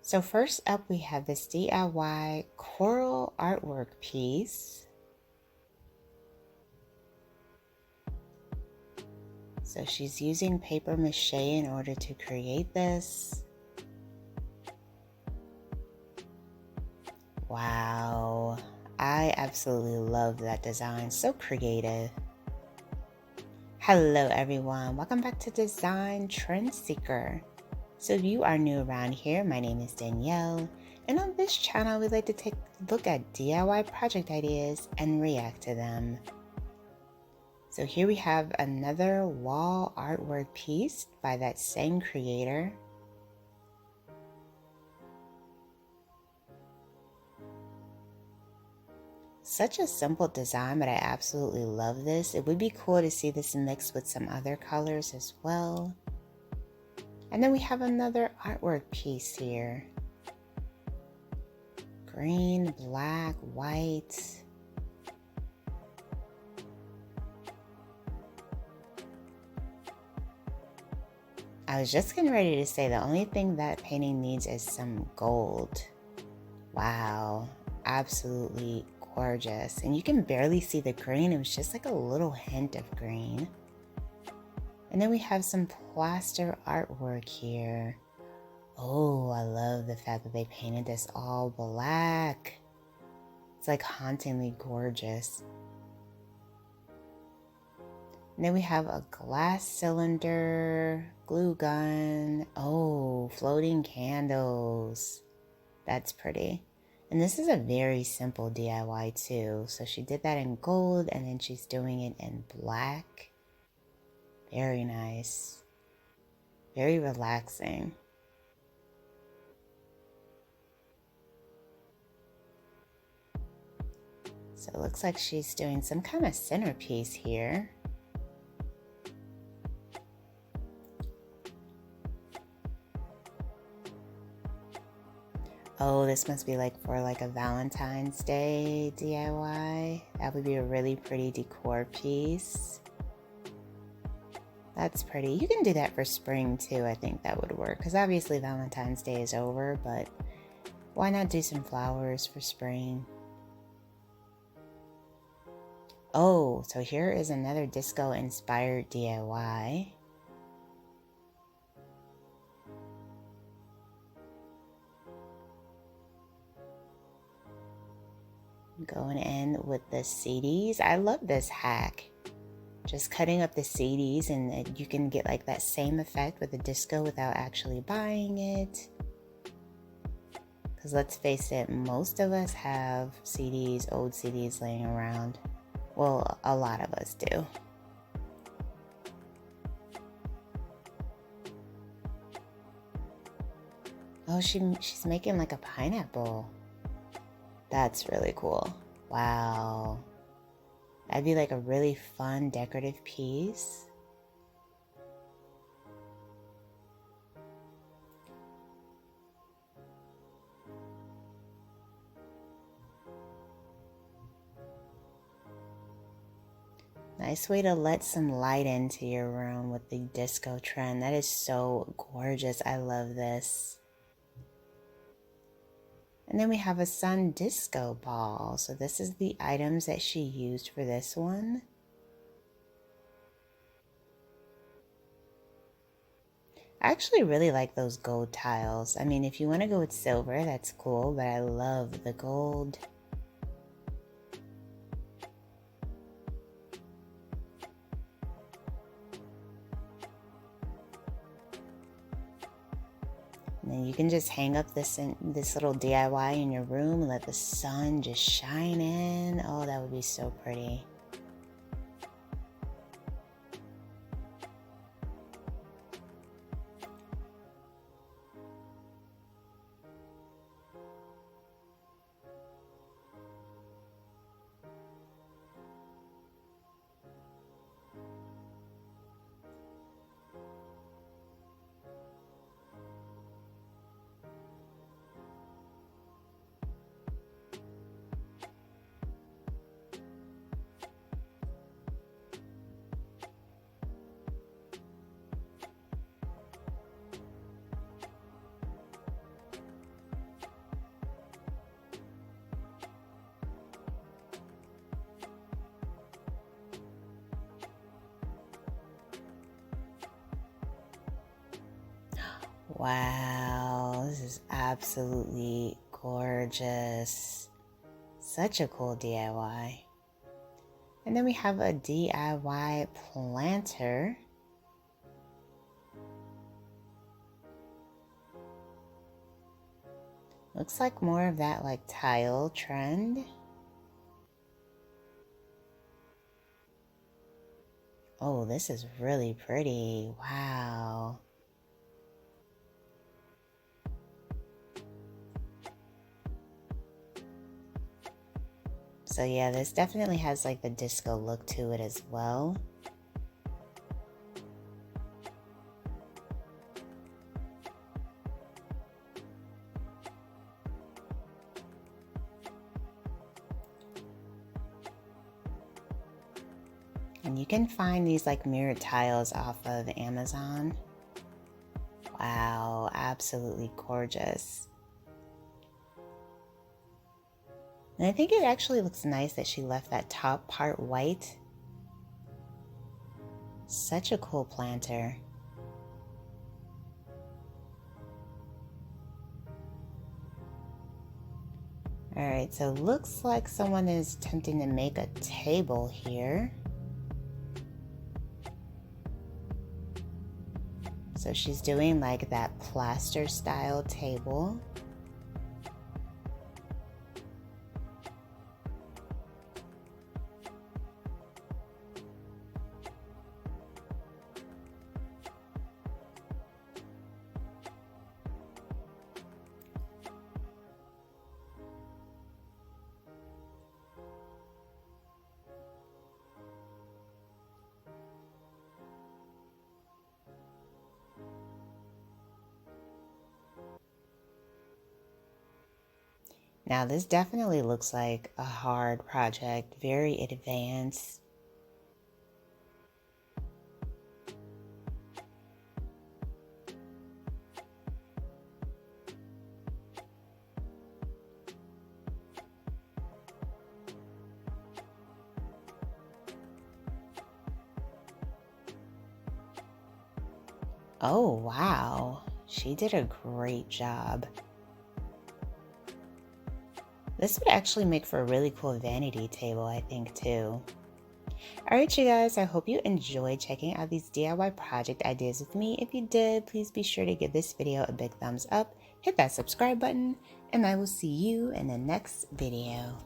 So first up, we have this DIY coral artwork piece. So she's using paper mache in order to create this. Wow, I absolutely love that design, so creative. Hello everyone, welcome back to Design Trend Seeker. So if you are new around here, my name is Danielle, and on this channel we like to take a look at DIY project ideas and react to them. So here we have another wall artwork piece by that same creator. Such a simple design, but I absolutely love this. It would be cool to see this mixed with some other colors as well. And then we have another artwork piece here. Green, black, white. I was just getting ready to say the only thing that painting needs is some gold. Wow, absolutely gorgeous. And you can barely see the green. It was just like a little hint of green. And then we have some plaster artwork here. Oh, I love the fact that they painted this all black. It's like hauntingly gorgeous. And then we have a glass cylinder, glue gun. Oh, floating candles. That's pretty. And this is a very simple DIY too. So she did that in gold and then she's doing it in black. Very nice. Very relaxing. So it looks like she's doing some kind of centerpiece here. Oh, this must be like for like a Valentine's Day DIY. That would be a really pretty decor piece. That's pretty. You can do that for spring too. I think that would work because obviously Valentine's Day is over, but why not do some flowers for spring? Oh, so here is another disco inspired DIY. Going in with the CDs. I love this hack. Just cutting up the CDs and you can get like that same effect with the disco without actually buying it. Because let's face it, most of us have CDs, old CDs laying around. Well, a lot of us do. Oh, she's making like a pineapple. That's really cool. Wow. That'd be like a really fun decorative piece. Nice way to let some light into your room with the disco trend. That is so gorgeous. I love this. And then we have a sun disco ball. So this is the items that she used for this one. I actually really like those gold tiles. I mean, if you want to go with silver, that's cool, but I love the gold. And then you can just hang up this little DIY in your room and let the sun just shine in. Oh, that would be so pretty. Wow, this is absolutely gorgeous. Such a cool DIY. And then we have a DIY planter. Looks like more of that like tile trend. Oh, this is really pretty. Wow. So yeah, this definitely has like the disco look to it as well. And you can find these like mirrored tiles off of Amazon. Wow, absolutely gorgeous. And I think it actually looks nice that she left that top part white. Such a cool planter. All right, so looks like someone is attempting to make a table here. So she's doing like that plaster style table. Now this definitely looks like a hard project, very advanced. Oh wow, she did a great job. This would actually make for a really cool vanity table, I think, too. Alright, you guys, I hope you enjoyed checking out these DIY project ideas with me. If you did, please be sure to give this video a big thumbs up, hit that subscribe button, and I will see you in the next video.